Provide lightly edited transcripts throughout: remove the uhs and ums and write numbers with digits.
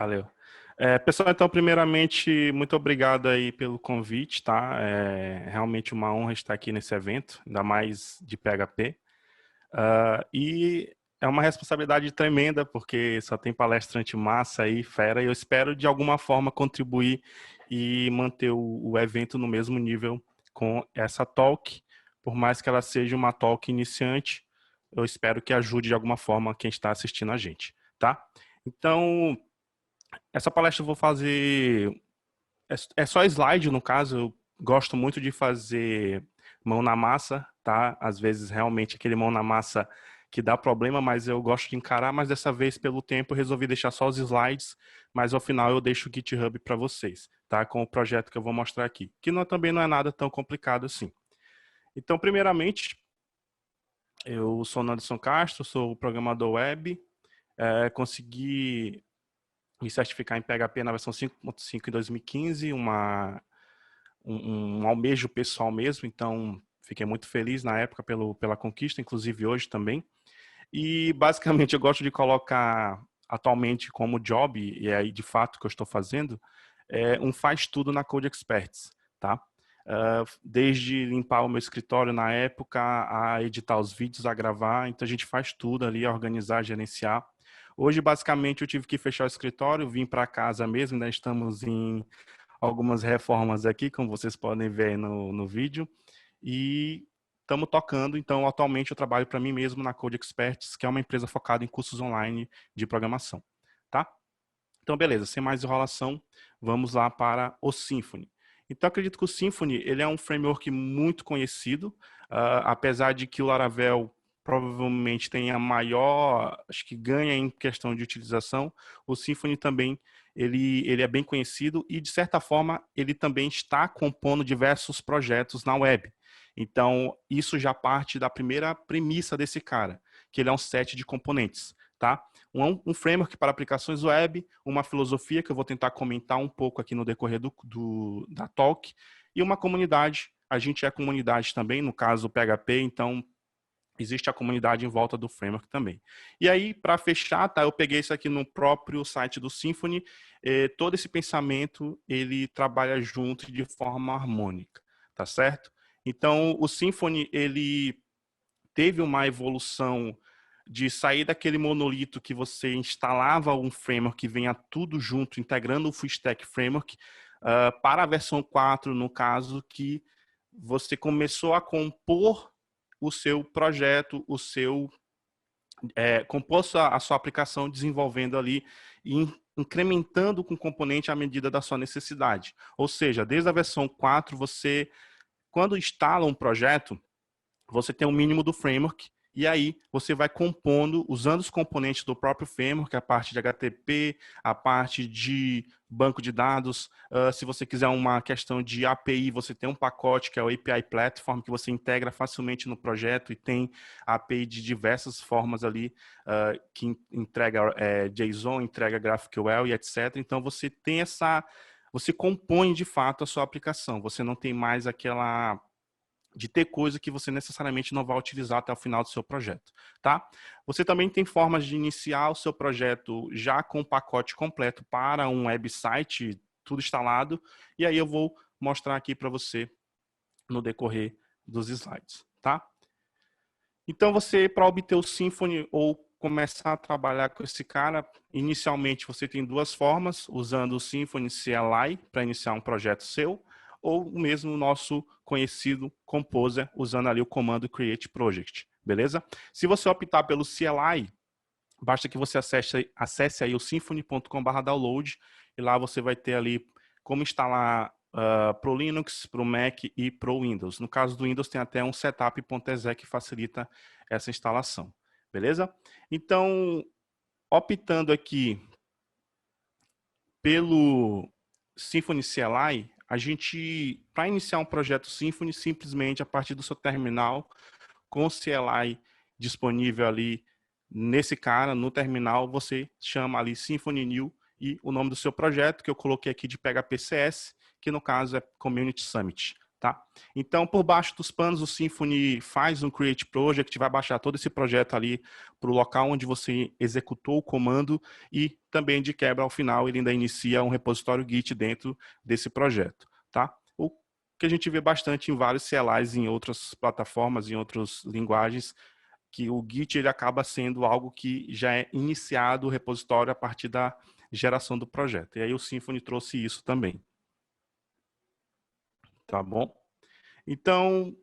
Valeu. Pessoal, então, primeiramente, muito obrigado aí pelo convite, tá? É realmente uma honra estar aqui nesse evento, ainda mais de PHP. E é uma responsabilidade tremenda, porque só tem palestrante massa aí, fera, e eu espero, de alguma forma, contribuir e manter o evento no mesmo nível com essa talk, por mais que ela seja uma talk iniciante, eu espero que ajude de alguma forma quem está assistindo a gente, tá? Então, essa palestra eu vou fazer. É só slide, no caso. Eu gosto muito de fazer mão na massa, tá? Às vezes, realmente, aquele mão na massa que dá problema, mas eu gosto de encarar. Mas dessa vez, pelo tempo, eu resolvi deixar só os slides. Mas ao final, eu deixo o GitHub para vocês, tá? Com o projeto que eu vou mostrar aqui. Que também não é nada tão complicado assim. Então, primeiramente, eu sou o Anderson Castro, sou programador web. Consegui me certificar em PHP na versão 5.5 em 2015, um almejo pessoal mesmo, então fiquei muito feliz na época pela conquista, inclusive hoje também. E basicamente eu gosto de colocar atualmente como job, e é aí de fato que eu estou fazendo, um faz tudo na Code Experts, tá? Desde limpar o meu escritório na época, a editar os vídeos, a gravar, então a gente faz tudo ali, a organizar, a gerenciar. Hoje, basicamente, eu tive que fechar o escritório, vim para casa mesmo, ainda estamos em algumas reformas aqui, como vocês podem ver aí no vídeo, e estamos tocando. Então, atualmente, eu trabalho para mim mesmo na Code Experts, que é uma empresa focada em cursos online de programação, tá? Então, beleza, sem mais enrolação, vamos lá para o Symfony. Então, acredito que o Symfony ele é um framework muito conhecido, apesar de que o Laravel provavelmente tenha maior, acho que ganha em questão de utilização, o Symfony também ele é bem conhecido e, de certa forma, ele também está compondo diversos projetos na web. Então, isso já parte da primeira premissa desse cara, que ele é um set de componentes, tá? Um framework para aplicações web, uma filosofia que eu vou tentar comentar um pouco aqui no decorrer da talk, e uma comunidade. A gente é comunidade também, no caso o PHP, então existe a comunidade em volta do framework também. E aí, para fechar, tá, eu peguei isso aqui no próprio site do Symfony, todo esse pensamento, ele trabalha junto de forma harmônica, tá certo? Então, o Symfony, ele teve uma evolução de sair daquele monolito que você instalava um framework que venha tudo junto, integrando o Full Stack Framework, para a versão 4, no caso, que você começou a compor o seu projeto, compor a sua aplicação, desenvolvendo ali e incrementando com componente à medida da sua necessidade. Ou seja, desde a versão 4, você, quando instala um projeto, você tem um mínimo do framework, e aí você vai compondo, usando os componentes do próprio framework, a parte de HTTP, a parte de banco de dados. Se você quiser uma questão de API, você tem um pacote que é o API Platform, que você integra facilmente no projeto e tem API de diversas formas ali, que entrega JSON, entrega GraphQL e etc. Então você tem você compõe de fato a sua aplicação. Você não tem mais aquela de ter coisa que você necessariamente não vai utilizar até o final do seu projeto, tá? Você também tem formas de iniciar o seu projeto já com o pacote completo para um website, tudo instalado, e aí eu vou mostrar aqui para você no decorrer dos slides, tá? Então você, para obter o Symfony ou começar a trabalhar com esse cara, inicialmente você tem duas formas, usando o Symfony CLI para iniciar um projeto seu, ou mesmo o nosso conhecido Composer, usando ali o comando Create Project, beleza? Se você optar pelo CLI, basta que você acesse aí o symfony.com/download e lá você vai ter ali como instalar para o Linux, para o Mac e para o Windows. No caso do Windows tem até um setup.exe que facilita essa instalação, beleza? Então, optando aqui pelo Symfony CLI, a gente, para iniciar um projeto Symfony, simplesmente a partir do seu terminal, com o CLI disponível ali nesse cara, no terminal, você chama ali Symfony New e o nome do seu projeto, que eu coloquei aqui de PHP CS, que no caso é Community Summit, tá? Então, por baixo dos panos, o Symfony faz um Create Project, vai baixar todo esse projeto ali para o local onde você executou o comando e também, de quebra, ao final, ele ainda inicia um repositório Git dentro desse projeto, tá? O que a gente vê bastante em vários CLIs, em outras plataformas, em outras linguagens, que o Git ele acaba sendo algo que já é iniciado o repositório a partir da geração do projeto. E aí o Symfony trouxe isso também. Tá bom? Então,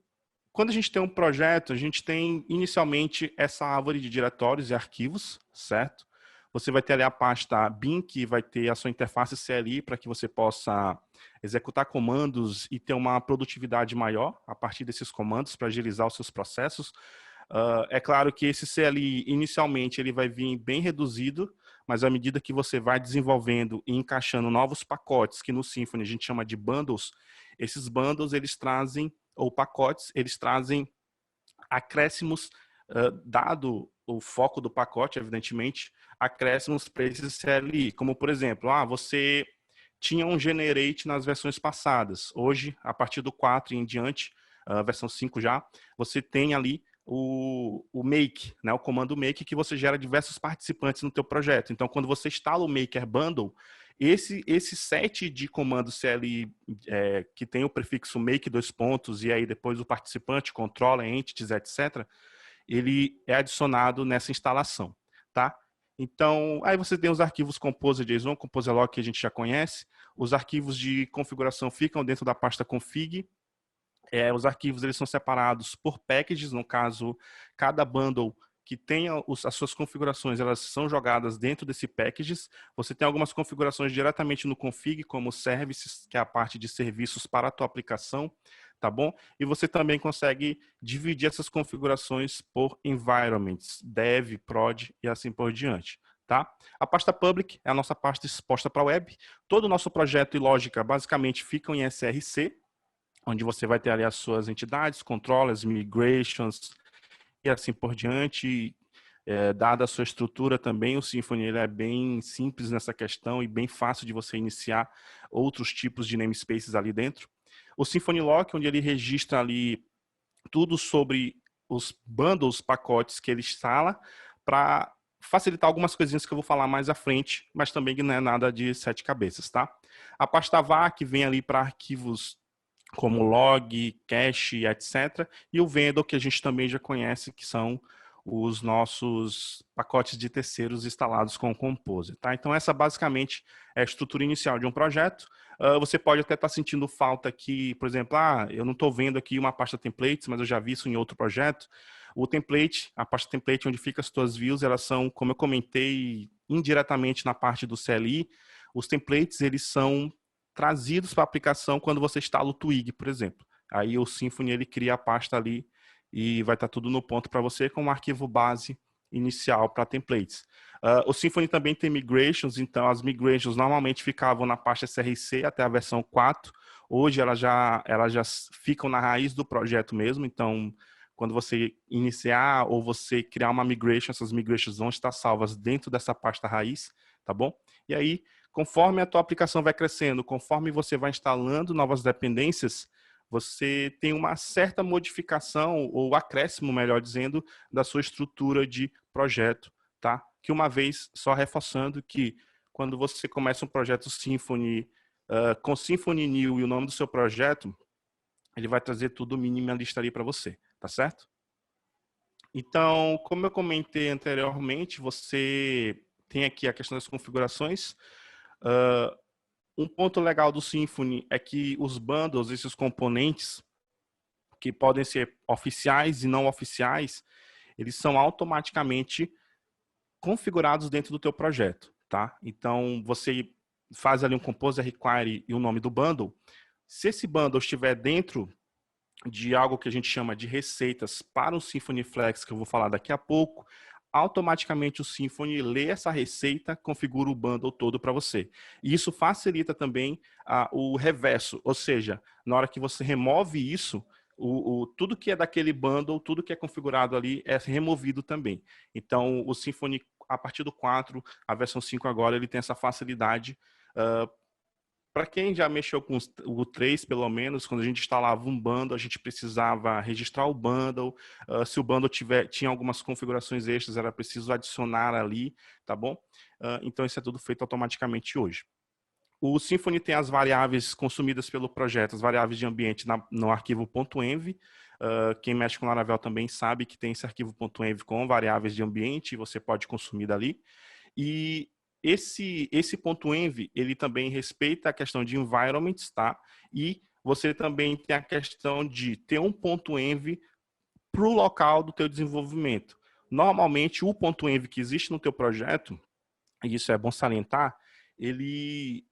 quando a gente tem um projeto, a gente tem inicialmente essa árvore de diretórios e arquivos, certo? Você vai ter ali a pasta bin, que vai ter a sua interface CLI para que você possa executar comandos e ter uma produtividade maior a partir desses comandos para agilizar os seus processos. É claro que esse CLI, inicialmente, ele vai vir bem reduzido, mas à medida que você vai desenvolvendo e encaixando novos pacotes, que no Symfony a gente chama de bundles, esses bundles, eles trazem, ou pacotes, eles trazem acréscimos, dado o foco do pacote, evidentemente, acréscimos para esse CLI, como por exemplo, você tinha um generate nas versões passadas, hoje, a partir do 4 em diante, versão 5 já, você tem ali o make, né, o comando make, que você gera diversos participantes no teu projeto. Então, quando você instala o Maker Bundle, esse set de comandos CLI que tem o prefixo make, dois pontos, e aí depois o participante, controla, entities, etc., ele é adicionado nessa instalação, tá? Então, aí você tem os arquivos compose.json, compose.log, que a gente já conhece. Os arquivos de configuração ficam dentro da pasta config. Os arquivos eles são separados por packages, no caso, cada bundle que tenha as suas configurações, elas são jogadas dentro desse packages. Você tem algumas configurações diretamente no config, como services, que é a parte de serviços para a tua aplicação, tá bom? E você também consegue dividir essas configurações por environments, dev, prod e assim por diante. Tá? A pasta public é a nossa pasta exposta para a web. Todo o nosso projeto e lógica basicamente ficam em SRC, onde você vai ter ali as suas entidades, controllers, migrations e assim por diante. Dada a sua estrutura também, o Symfony ele é bem simples nessa questão e bem fácil de você iniciar outros tipos de namespaces ali dentro. O Symfony Lock, onde ele registra ali tudo sobre os bundles, pacotes que ele instala, para facilitar algumas coisinhas que eu vou falar mais à frente, mas também que não é nada de sete cabeças, tá? A pasta var, que vem ali para arquivos como log, cache, etc. E o vendor, que a gente também já conhece, que são os nossos pacotes de terceiros instalados com o Compose. Tá? Então, essa basicamente é a estrutura inicial de um projeto. Você pode até estar sentindo falta aqui, por exemplo, eu não estou vendo aqui uma pasta templates, mas eu já vi isso em outro projeto. O template, a pasta template onde fica as tuas views, elas são, como eu comentei, indiretamente na parte do CLI. Os templates, eles são trazidos para a aplicação quando você instala o Twig, por exemplo. Aí o Symfony ele cria a pasta ali e vai estar tudo no ponto para você com um arquivo base inicial para templates. O Symfony também tem migrations, então as migrations normalmente ficavam na pasta SRC até a versão 4. Hoje elas já ficam na raiz do projeto mesmo, então quando você iniciar ou você criar uma migration, essas migrations vão estar salvas dentro dessa pasta raiz, tá bom? E aí, conforme a tua aplicação vai crescendo, conforme você vai instalando novas dependências, você tem uma certa modificação, ou acréscimo, melhor dizendo, da sua estrutura de projeto, tá? Que uma vez, só reforçando que quando você começa um projeto Symfony, com Symfony New e o nome do seu projeto, ele vai trazer tudo minimalista ali para você, tá certo? Então, como eu comentei anteriormente, você tem aqui a questão das configurações. Um ponto legal do Symfony é que os bundles, esses componentes, que podem ser oficiais e não oficiais, eles são automaticamente configurados dentro do teu projeto, tá? Então, você faz ali um compose require e o nome do bundle. Se esse bundle estiver dentro de algo que a gente chama de receitas para o Symfony Flex, que eu vou falar daqui a pouco, automaticamente o Symfony lê essa receita, configura o bundle todo para você. E isso facilita também o reverso, ou seja, na hora que você remove isso, tudo que é daquele bundle, tudo que é configurado ali é removido também. Então, o Symfony, a partir do 4, a versão 5 agora, ele tem essa facilidade Para quem já mexeu com o 3, pelo menos, quando a gente instalava um bundle, a gente precisava registrar o bundle. Se o bundle tinha algumas configurações extras, era preciso adicionar ali, tá bom? Então, isso é tudo feito automaticamente hoje. O Symfony tem as variáveis consumidas pelo projeto, as variáveis de ambiente no arquivo .env. Quem mexe com Laravel também sabe que tem esse arquivo .env com variáveis de ambiente, você pode consumir dali. E esse ponto .env, ele também respeita a questão de environments, tá? E você também tem a questão de ter um ponto .env para o local do teu desenvolvimento. Normalmente, o ponto .env que existe no teu projeto, e isso é bom salientar, ele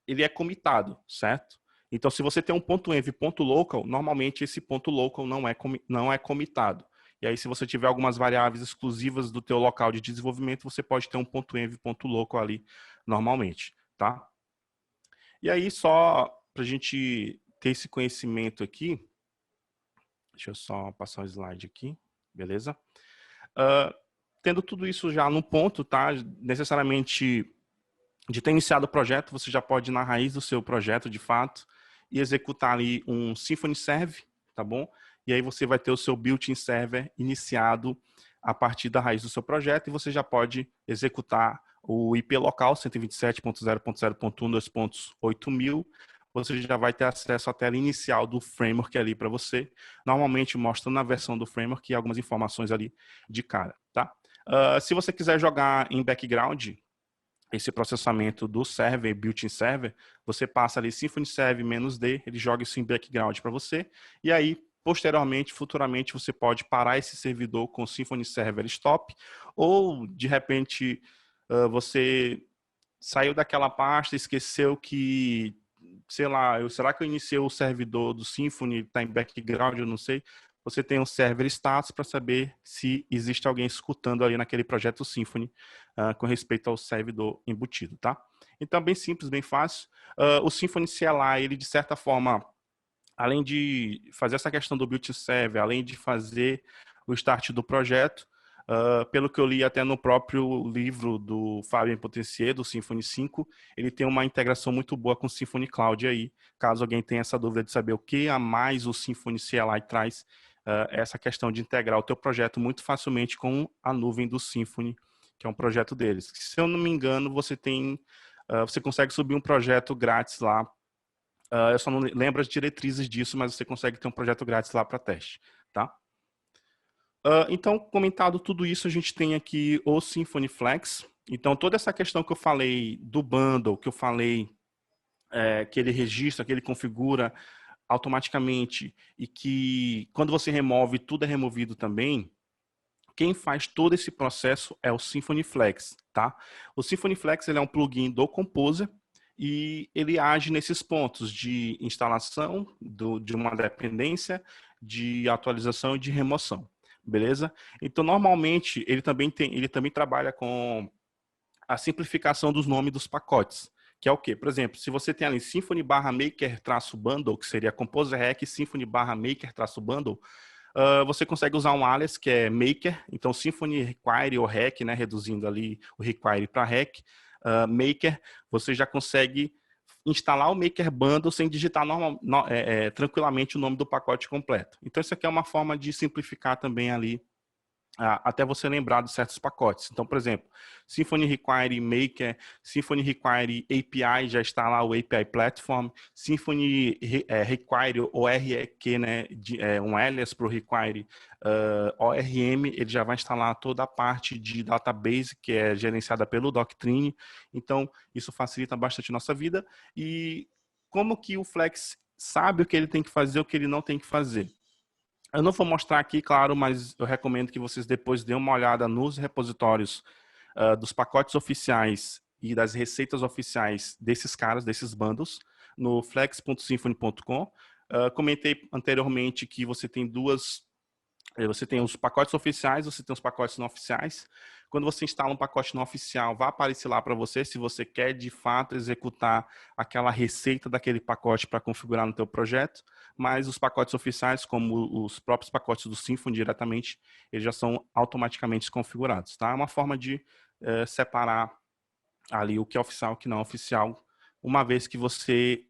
é comitado, certo? Então, se você tem um ponto .env ponto .local, normalmente esse ponto .local não é comitado. E aí, se você tiver algumas variáveis exclusivas do teu local de desenvolvimento, você pode ter um ponto .env ponto .local ali normalmente, tá? E aí, só para a gente ter esse conhecimento aqui, deixa eu só passar o slide aqui, beleza? Tendo tudo isso já no ponto, tá? Necessariamente de ter iniciado o projeto, você já pode ir na raiz do seu projeto, de fato, e executar ali um Symfony Serve, tá bom? E aí você vai ter o seu built-in server iniciado a partir da raiz do seu projeto e você já pode executar o IP local 127.0.0.1.2.8000. Você já vai ter acesso à tela inicial do framework ali para você. Normalmente mostra na versão do framework algumas informações ali de cara, tá? Se você quiser jogar em background, esse processamento do server, built-in server, você passa ali Symfony Serve -D, ele joga isso em background para você, e aí, posteriormente, futuramente, você pode parar esse servidor com Symfony Server Stop, ou, de repente, você saiu daquela pasta, esqueceu que, sei lá, será que eu iniciei o servidor do Symfony, está em background, eu não sei. Você tem um server status para saber se existe alguém escutando ali naquele projeto Symfony com respeito ao servidor embutido, tá? Então, bem simples, bem fácil. O Symfony CLI, ele de certa forma, além de fazer essa questão do built-in server, além de fazer o start do projeto, pelo que eu li até no próprio livro do Fabien Potentier, do Symfony 5, ele tem uma integração muito boa com o Symfony Cloud aí, caso alguém tenha essa dúvida de saber o que a mais o Symfony CLI traz, essa questão de integrar o teu projeto muito facilmente com a nuvem do Symfony, que é um projeto deles. Se eu não me engano, você consegue subir um projeto grátis lá. Eu só não lembro as diretrizes disso, mas você consegue ter um projeto grátis lá para teste, tá? Então, comentado tudo isso, a gente tem aqui o Symfony Flex. Então, toda essa questão que eu falei do bundle, que eu falei que ele registra, que ele configura automaticamente e que quando você remove, tudo é removido também, quem faz todo esse processo é o Symfony Flex, tá? O Symfony Flex ele é um plugin do Composer e ele age nesses pontos de instalação de uma dependência, de atualização e de remoção, beleza? Então, normalmente, ele também trabalha com a simplificação dos nomes dos pacotes, que é o quê? Por exemplo, se você tem ali Symfony/maker-bundle, que seria Composer Rec Symfony/maker-bundle, você consegue usar um alias que é maker, então Symfony require ou rec, né, reduzindo ali o require para rec, maker, você já consegue instalar o maker bundle sem digitar tranquilamente o nome do pacote completo. Então isso aqui é uma forma de simplificar também ali até você lembrar de certos pacotes. Então, por exemplo, Symfony Require Maker, Symfony Require API, já está lá o API Platform, Symfony Require ORQ, né, um alias para o Require ORM, ele já vai instalar toda a parte de database que é gerenciada pelo Doctrine. Então, isso facilita bastante a nossa vida. E como que o Flex sabe o que ele tem que fazer, o que ele não tem que fazer? Eu não vou mostrar aqui, claro, mas eu recomendo que vocês depois dêem uma olhada nos repositórios dos pacotes oficiais e das receitas oficiais desses caras, desses bundles, no flex.symfony.com. Comentei anteriormente que você tem você tem os pacotes oficiais, você tem os pacotes não oficiais. Quando você instala um pacote não oficial, vai aparecer lá para você se você quer de fato executar aquela receita daquele pacote para configurar no teu projeto. Mas os pacotes oficiais, como os próprios pacotes do Symfony diretamente, eles já são automaticamente configurados, tá? É uma forma de separar ali o que é oficial e o que não é oficial uma vez que você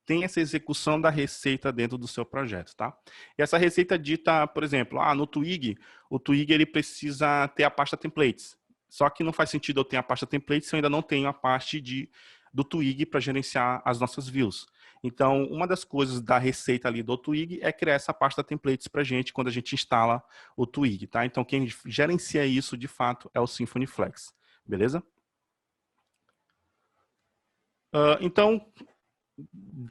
tem essa execução da receita dentro do seu projeto, tá? E essa receita dita, por exemplo, no Twig, o Twig ele precisa ter a pasta templates. Só que não faz sentido eu ter a pasta templates se eu ainda não tenho a parte do Twig para gerenciar as nossas views. Então, uma das coisas da receita ali do Twig é criar essa pasta templates para a gente quando a gente instala o Twig, tá? Então, quem gerencia isso, de fato, é o Symfony Flex, beleza? Então,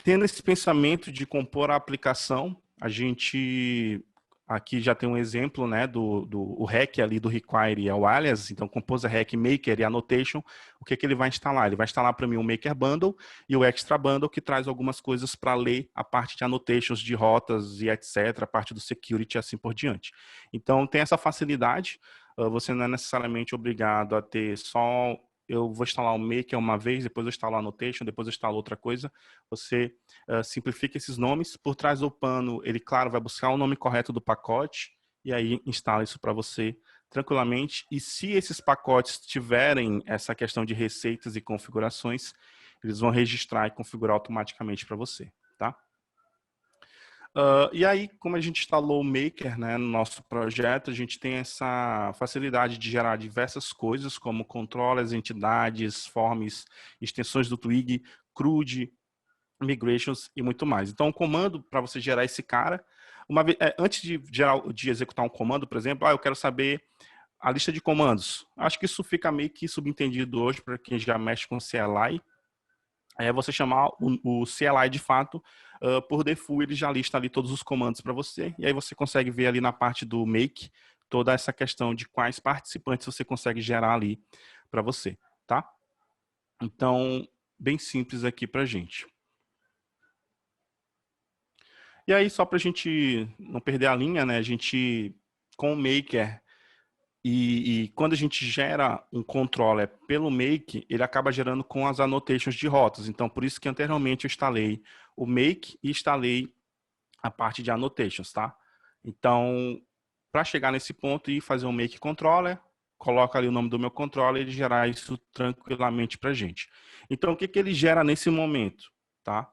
tendo esse pensamento de compor a aplicação, a gente aqui já tem um exemplo, né, o REC ali do require é o alias, então Composer REC Maker e Annotation, o que ele vai instalar? Ele vai instalar para mim o Maker Bundle e o Extra Bundle, que traz algumas coisas para ler a parte de annotations de rotas e etc, a parte do security e assim por diante. Então tem essa facilidade, você não é necessariamente obrigado a ter só eu vou instalar o Maker uma vez, depois eu instalo a Annotation, depois eu instalo outra coisa. Você simplifica esses nomes. Por trás do pano, ele, claro, vai buscar o nome correto do pacote e aí instala isso para você tranquilamente. E se esses pacotes tiverem essa questão de receitas e configurações, eles vão registrar e configurar automaticamente para você, tá? E aí, como a gente instalou o Maker, né, no nosso projeto, a gente tem essa facilidade de gerar diversas coisas, como controllers, entidades, forms, extensões do Twig, CRUD, migrations e muito mais. Então, o comando para você gerar esse cara, antes de executar um comando, por exemplo, eu quero saber a lista de comandos. Acho que isso fica meio que subentendido hoje para quem já mexe com CLI. É você chamar o CLI de fato, por default ele já lista ali todos os comandos para você, e aí você consegue ver ali na parte do make, toda essa questão de quais participantes você consegue gerar ali para você, tá? Então, bem simples aqui para gente. E aí, só para a gente não perder a linha, né? A gente, com o Maker, e quando a gente gera um controller pelo Make, ele acaba gerando com as annotations de rotas. Então, por isso que anteriormente eu instalei o Make e instalei a parte de annotations, tá? Então, para chegar nesse ponto e fazer um Make controller, coloca ali o nome do meu controller e gerar isso tranquilamente para a gente. Então, o que ele gera nesse momento, tá?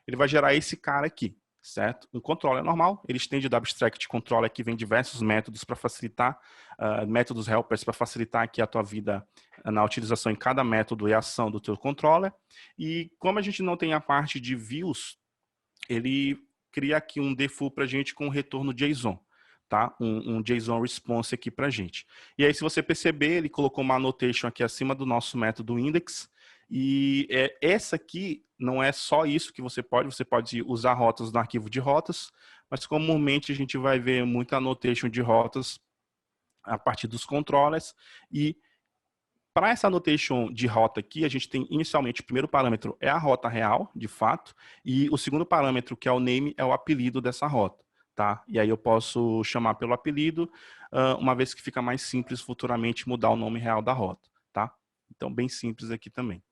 Ele vai gerar esse cara aqui, certo? Um controller normal, ele estende o abstract controller, que vem diversos métodos para facilitar, métodos helpers para facilitar aqui a tua vida na utilização em cada método e ação do teu controller. E como a gente não tem a parte de views, ele cria aqui um default para a gente com retorno JSON. Tá? Um JSON response aqui para a gente. E aí, se você perceber, ele colocou uma annotation aqui acima do nosso método index, e essa aqui não é só isso que você pode usar rotas no arquivo de rotas, mas comumente a gente vai ver muita annotation de rotas a partir dos controllers, e para essa annotation de rota aqui, a gente tem inicialmente o primeiro parâmetro é a rota real, de fato, e o segundo parâmetro, que é o name, é o apelido dessa rota, tá? E aí eu posso chamar pelo apelido, uma vez que fica mais simples futuramente mudar o nome real da rota, tá? Então, bem simples aqui também.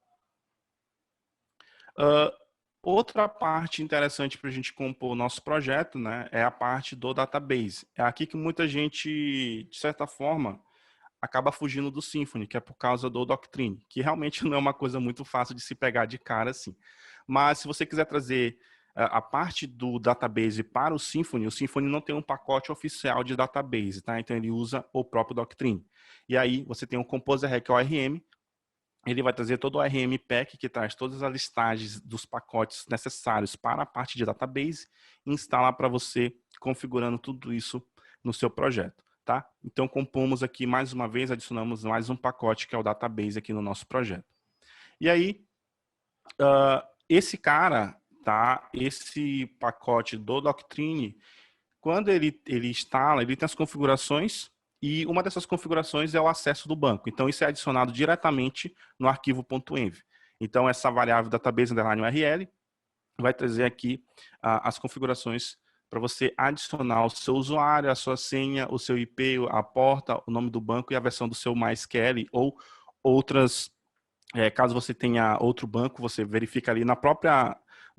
Outra parte interessante para a gente compor o nosso projeto, né, é a parte do database. É aqui que muita gente, de certa forma, acaba fugindo do Symfony, que é por causa do Doctrine, que realmente não é uma coisa muito fácil de se pegar de cara assim. Mas se você quiser trazer a parte do database para o Symfony não tem um pacote oficial de database, tá? Então ele usa o próprio Doctrine. E aí você tem o Composer REC ORM, ele vai trazer todo o ORM Pack, que traz todas as listagens dos pacotes necessários para a parte de database, e instalar para você, configurando tudo isso no seu projeto. Tá? Então, compomos aqui, mais uma vez, adicionamos mais um pacote, que é o database aqui no nosso projeto. E aí, esse cara, tá? Esse pacote do Doctrine, quando ele instala, ele tem as configurações, e uma dessas configurações é o acesso do banco. Então, isso é adicionado diretamente no arquivo .env. Então, essa variável database_url vai trazer aqui as configurações para você adicionar o seu usuário, a sua senha, o seu IP, a porta, o nome do banco e a versão do seu MySQL ou outras, caso você tenha outro banco, você verifica ali no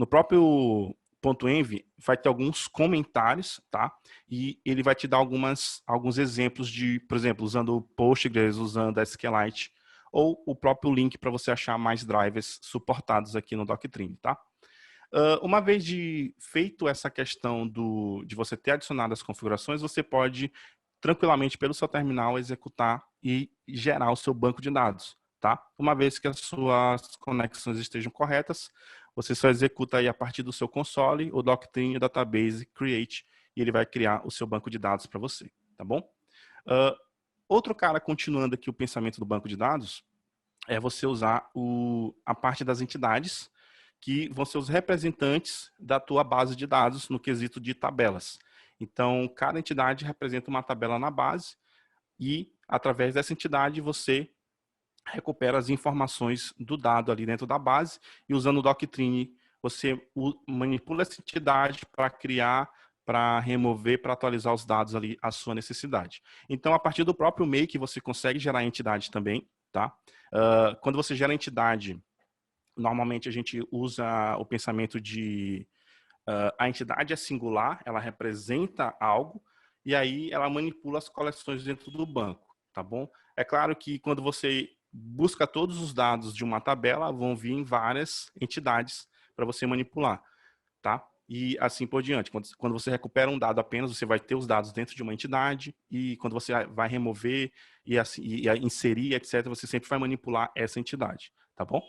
próprio .env, vai ter alguns comentários, tá? E ele vai te dar alguns exemplos de, por exemplo, usando o Postgres, usando a SQLite ou o próprio link para você achar mais drivers suportados aqui no Doctrine, tá? Uma vez feito essa questão de você ter adicionado as configurações, você pode tranquilamente pelo seu terminal executar e gerar o seu banco de dados, tá? Uma vez que as suas conexões estejam corretas, você só executa aí a partir do seu console o Doctrine Database Create e ele vai criar o seu banco de dados para você, tá bom? Outro cara, continuando aqui o pensamento do banco de dados, é você usar a parte das entidades, que vão ser os representantes da tua base de dados no quesito de tabelas. Então, cada entidade representa uma tabela na base e, através dessa entidade, você recupera as informações do dado ali dentro da base e, usando o Doctrine, você manipula essa entidade para criar, para remover, para atualizar os dados ali à sua necessidade. Então, a partir do próprio Make, você consegue gerar entidade também, tá? Quando você gera entidade, normalmente a gente usa o pensamento de a entidade é singular, ela representa algo, e aí ela manipula as coleções dentro do banco, tá bom? É claro que quando você busca todos os dados de uma tabela, vão vir várias entidades para você manipular, tá? E assim por diante. Quando você recupera um dado apenas, você vai ter os dados dentro de uma entidade, e quando você vai remover e inserir, etc., você sempre vai manipular essa entidade, tá bom?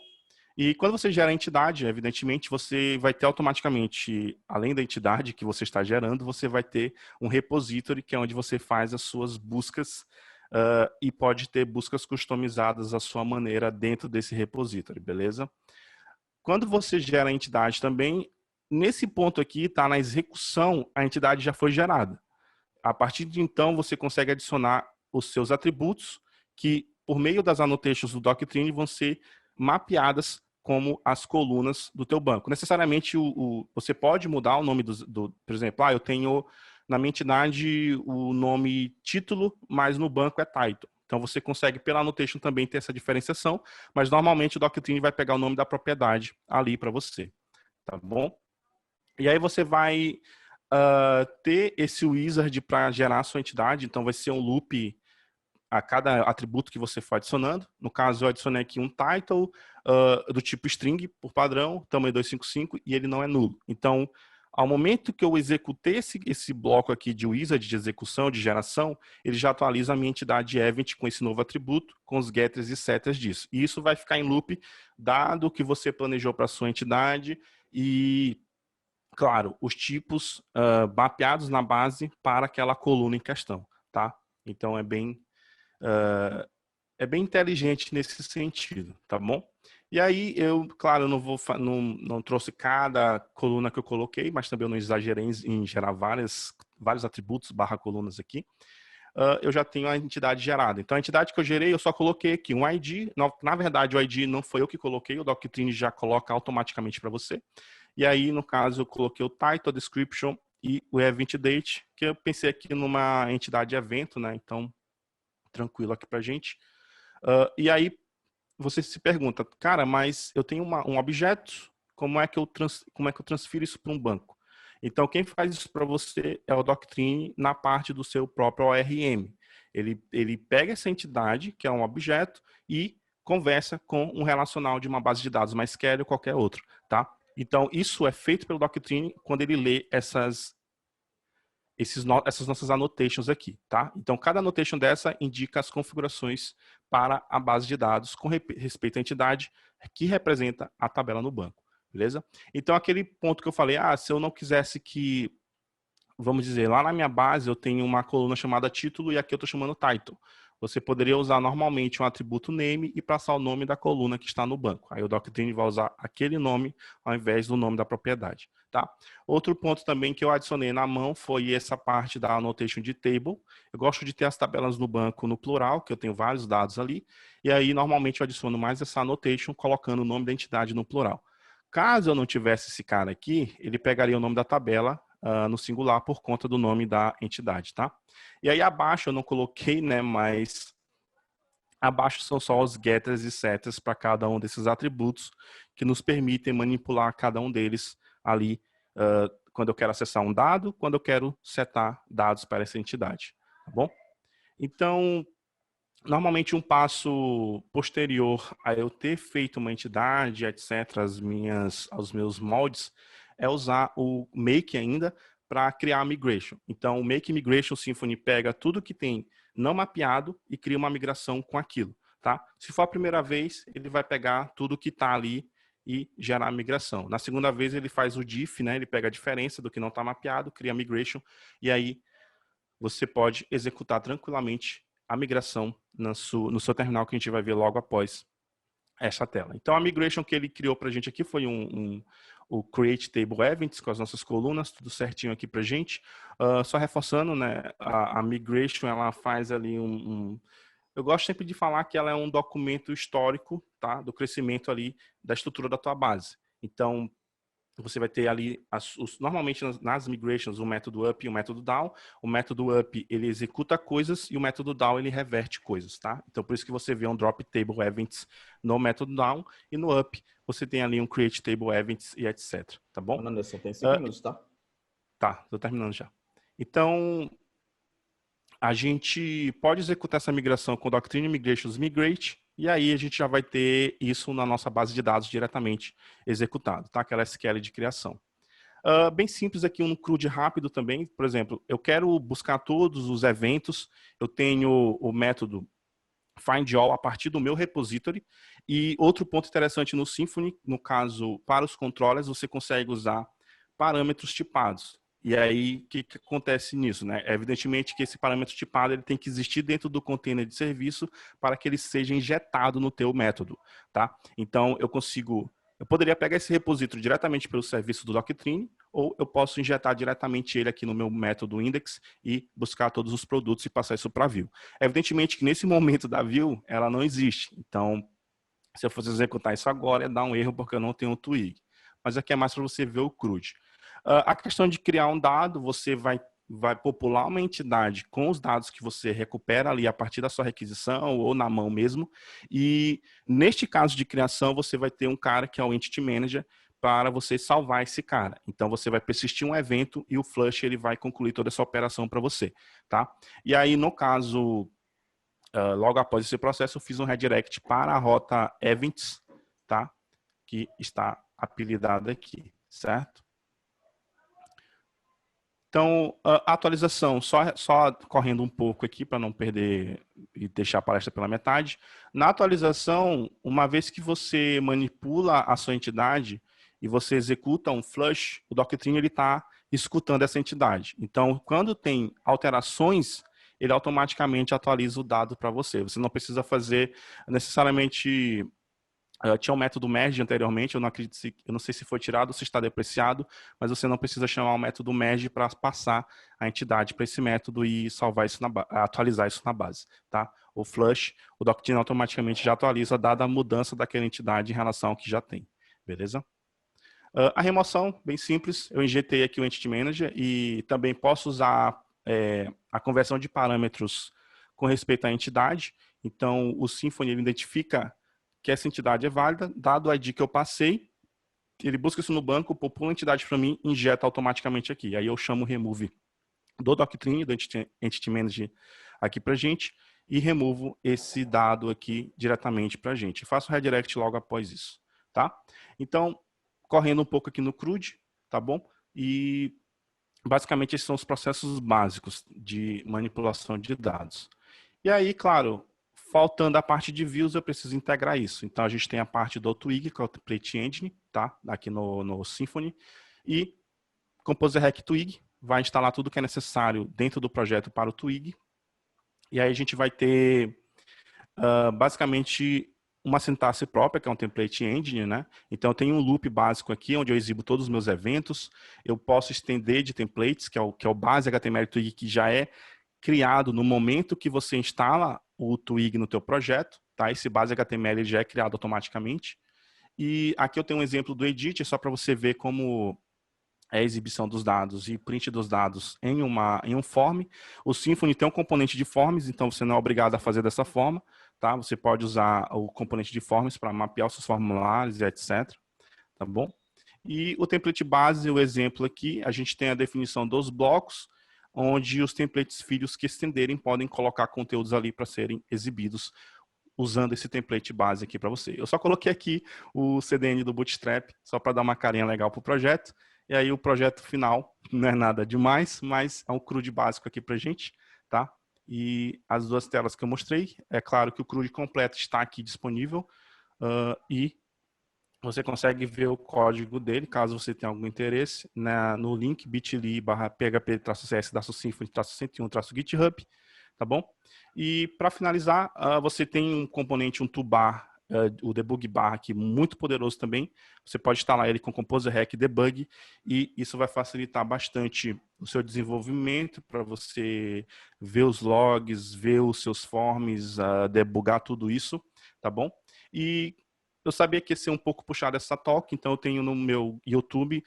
E quando você gera a entidade, evidentemente, você vai ter automaticamente, além da entidade que você está gerando, você vai ter um repository, que é onde você faz as suas buscas e pode ter buscas customizadas à sua maneira dentro desse repository, beleza? Quando você gera a entidade também, nesse ponto aqui, está na execução, a entidade já foi gerada. A partir de então, você consegue adicionar os seus atributos, que por meio das annotations do Doctrine vão ser mapeadas como as colunas do teu banco. Necessariamente, você pode mudar o nome por exemplo, eu tenho na minha entidade o nome título, mas no banco é title. Então, você consegue, pela annotation, também ter essa diferenciação, mas normalmente o Doctrine vai pegar o nome da propriedade ali para você, tá bom? E aí você vai ter esse wizard para gerar a sua entidade, então vai ser um loop a cada atributo que você for adicionando. No caso, eu adicionei aqui um title do tipo string, por padrão, tamanho 255, e ele não é nulo. Então, ao momento que eu executei esse bloco aqui de wizard, de execução, de geração, ele já atualiza a minha entidade event com esse novo atributo, com os getters e setters disso. E isso vai ficar em loop, dado que você planejou para a sua entidade e, claro, os tipos mapeados na base para aquela coluna em questão, tá? Então, é bem inteligente nesse sentido, tá bom? E aí, claro, eu não trouxe cada coluna que eu coloquei, mas também eu não exagerei em gerar vários atributos / colunas aqui. Eu já tenho a entidade gerada. Então, a entidade que eu gerei, eu só coloquei aqui um ID. Na verdade, o ID não foi eu que coloquei, o Doctrine já coloca automaticamente para você. E aí, no caso, eu coloquei o title, description e o event date, que eu pensei aqui numa entidade evento, né? Então, tranquilo aqui pra gente. E aí, você se pergunta, cara, mas eu tenho um objeto, como é que eu transfiro isso para um banco? Então, quem faz isso para você é o Doctrine na parte do seu próprio ORM. Ele pega essa entidade, que é um objeto, e conversa com um relacional de uma base de dados, MySQL ou qualquer outro, tá? Então, isso é feito pelo Doctrine quando ele lê essas nossas annotations aqui, tá? Então, cada annotation dessa indica as configurações para a base de dados com respeito à entidade que representa a tabela no banco, beleza? Então, aquele ponto que eu falei, se eu não quisesse que, vamos dizer, lá na minha base eu tenho uma coluna chamada título e aqui eu estou chamando title. Você poderia usar normalmente um atributo name e passar o nome da coluna que está no banco. Aí o Doctrine vai usar aquele nome ao invés do nome da propriedade, tá? Outro ponto também que eu adicionei na mão foi essa parte da annotation de table. Eu gosto de ter as tabelas no banco no plural, que eu tenho vários dados ali, e aí normalmente eu adiciono mais essa annotation colocando o nome da entidade no plural. Caso eu não tivesse esse cara aqui, ele pegaria o nome da tabela no singular por conta do nome da entidade, tá? E aí abaixo eu não coloquei, né, mas abaixo são só os getters e setters para cada um desses atributos que nos permitem manipular cada um deles ali quando eu quero acessar um dado, quando eu quero setar dados para essa entidade, tá bom? Então, Normalmente um passo posterior a eu ter feito uma entidade, etc., aos meus moldes, é usar o Make ainda para criar a migration. Então, o Make Migration Symfony pega tudo que tem não mapeado e cria uma migração com aquilo, tá? Se for a primeira vez, ele vai pegar tudo que está ali e gerar a migração. Na segunda vez, ele faz o diff, né? Ele pega a diferença do que não está mapeado, cria a migration, e aí você pode executar tranquilamente a migração no seu terminal, que a gente vai ver logo após essa tela. Então, a migration que ele criou para a gente aqui foi o Create Table Events, com as nossas colunas, tudo certinho aqui para a gente. Só reforçando, né, a migration, ela faz ali eu gosto sempre de falar que ela é um documento histórico, tá, do crescimento ali da estrutura da tua base. Então, você vai ter ali, normalmente nas migrations, o método up e o método down. O método up, ele executa coisas e o método down, ele reverte coisas, tá? Então, por isso que você vê um drop table events no método down e no up, você tem ali um create table events e etc, tá bom? Anderson, tem 5 minutos, tá? Tá, tô terminando já. Então, a gente pode executar essa migração com Doctrine Migrations Migrate, e aí a gente já vai ter isso na nossa base de dados diretamente executado, tá? Aquela SQL de criação. Bem simples aqui, um CRUD rápido também. Por exemplo, eu quero buscar todos os eventos, eu tenho o método find all a partir do meu repository. E outro ponto interessante no Symfony, no caso, para os controllers, você consegue usar parâmetros tipados. E aí, o que acontece nisso, né? Evidentemente que esse parâmetro tipado ele tem que existir dentro do container de serviço para que ele seja injetado no teu método, tá? Então, eu poderia pegar esse repositório diretamente pelo serviço do Doctrine, ou eu posso injetar diretamente ele aqui no meu método index e buscar todos os produtos e passar isso para a view. Evidentemente que nesse momento da view, ela não existe. Então, se eu fosse executar isso agora, ia dar um erro porque eu não tenho um twig. Mas aqui é mais para você ver o CRUD. A questão de criar um dado, você vai popular uma entidade com os dados que você recupera ali a partir da sua requisição ou na mão mesmo. E neste caso de criação, você vai ter um cara que é o Entity Manager para você salvar esse cara. Então, você vai persistir um evento e o flush ele vai concluir toda essa operação para você, tá? E aí, no caso, logo após esse processo, eu fiz um redirect para a rota events, tá? Que está apelidada aqui, certo? Então, a atualização, só correndo um pouco aqui para não perder e deixar a palestra pela metade. Na atualização, uma vez que você manipula a sua entidade e você executa um flush, o Doctrine está escutando essa entidade. Então, quando tem alterações, ele automaticamente atualiza o dado para você. Você não precisa fazer necessariamente. Tinha um método merge anteriormente, eu não sei se foi tirado ou se está depreciado, mas você não precisa chamar o método merge para passar a entidade para esse método e salvar isso atualizar isso na base, tá? O flush, o Doctrine automaticamente já atualiza dada a mudança daquela entidade em relação ao que já tem, beleza? A remoção, bem simples, eu injetei aqui o Entity Manager e também posso usar a conversão de parâmetros com respeito à entidade. Então, o Symfony ele identifica que essa entidade é válida, dado o ID que eu passei, ele busca isso no banco, popula a entidade para mim, injeta automaticamente aqui. Aí eu chamo o remove do Doctrine, do Entity Manager aqui para gente, e removo esse dado aqui diretamente para gente. Faço o redirect logo após isso, tá? Então, correndo um pouco aqui no CRUD, tá bom? E basicamente esses são os processos básicos de manipulação de dados. E aí, claro, faltando a parte de views, eu preciso integrar isso. Então, a gente tem a parte do Twig, que é o Template Engine, tá? Aqui no Symfony. E Composer Hack Twig vai instalar tudo que é necessário dentro do projeto para o Twig. E aí a gente vai ter, basicamente, uma sintaxe própria, que é um Template Engine, né? Então, eu tenho um loop básico aqui, onde eu exibo todos os meus eventos. Eu posso estender de templates, que é o base HTML Twig, que já é criado no momento que você instala o Twig no teu projeto, tá? Esse base HTML já é criado automaticamente. E aqui eu tenho um exemplo do Edit, só para você ver como é a exibição dos dados e print dos dados em um form. O Symfony tem um componente de forms, então você não é obrigado a fazer dessa forma, tá? Você pode usar o componente de forms para mapear os seus formulários e etc, tá bom? E o template base, o exemplo aqui, a gente tem a definição dos blocos. onde os templates filhos que estenderem podem colocar conteúdos ali para serem exibidos usando esse template base aqui para você. Eu só coloquei aqui o CDN do Bootstrap, só para dar uma carinha legal para o projeto. E aí o projeto final não é nada demais, mas é um CRUD básico aqui para gente, tá? E as duas telas que eu mostrei, é claro que o CRUD completo está aqui disponível e você consegue ver o código dele, caso você tenha algum interesse, no link bit.ly/php-symfony-101-github, tá bom? E para finalizar, você tem um componente, um toolbar, o debug bar aqui, muito poderoso também. Você pode instalar ele com Composer Hack Debug e isso vai facilitar bastante o seu desenvolvimento para você ver os logs, ver os seus forms, debugar tudo isso, tá bom? E eu sabia que ia ser um pouco puxado essa talk, então eu tenho no meu YouTube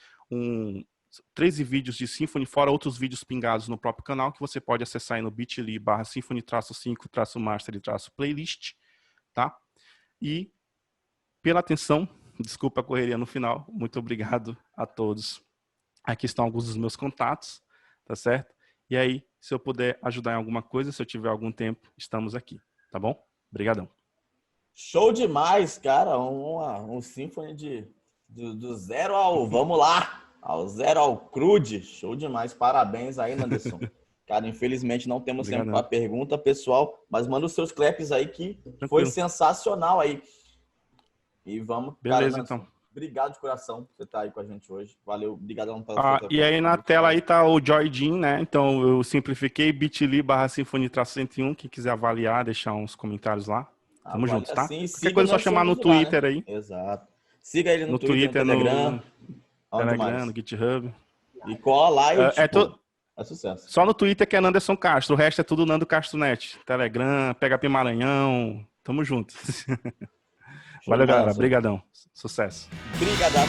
13 vídeos de Symfony, fora outros vídeos pingados no próprio canal, que você pode acessar aí no bit.ly/symfony-5-mastery-playlist, tá? E pela atenção, desculpa a correria no final, muito obrigado a todos. Aqui estão alguns dos meus contatos, tá certo? E aí, se eu puder ajudar em alguma coisa, se eu tiver algum tempo, estamos aqui, tá bom? Obrigadão. Show demais, cara. Um Symfony do zero ao, vamos lá, ao zero ao CRUD. Show demais. Parabéns aí, Anderson. Cara, infelizmente não temos tempo para pergunta, pessoal, mas manda os seus claps aí que Tranquilo. Foi sensacional aí. E vamos. Beleza, cara, então. Obrigado de coração por você estar aí com a gente hoje. Valeu, obrigadão pela sua E aí na tela aí tá o Joydin, né? Então eu simplifiquei bit.ly/symfony-101. Quem quiser avaliar, deixar uns comentários lá. Tamo junto, tá? Qualquer coisa é só chamar no Twitter aí. Exato. Siga ele no Twitter, no Telegram. No Telegram, no GitHub. E cola lá e é sucesso. Só no Twitter que é Anderson Castro. O resto é tudo Nando Castro Net. Telegram, PHP Maranhão. Tamo junto. Valeu, galera. Obrigadão. Sucesso. Obrigadão.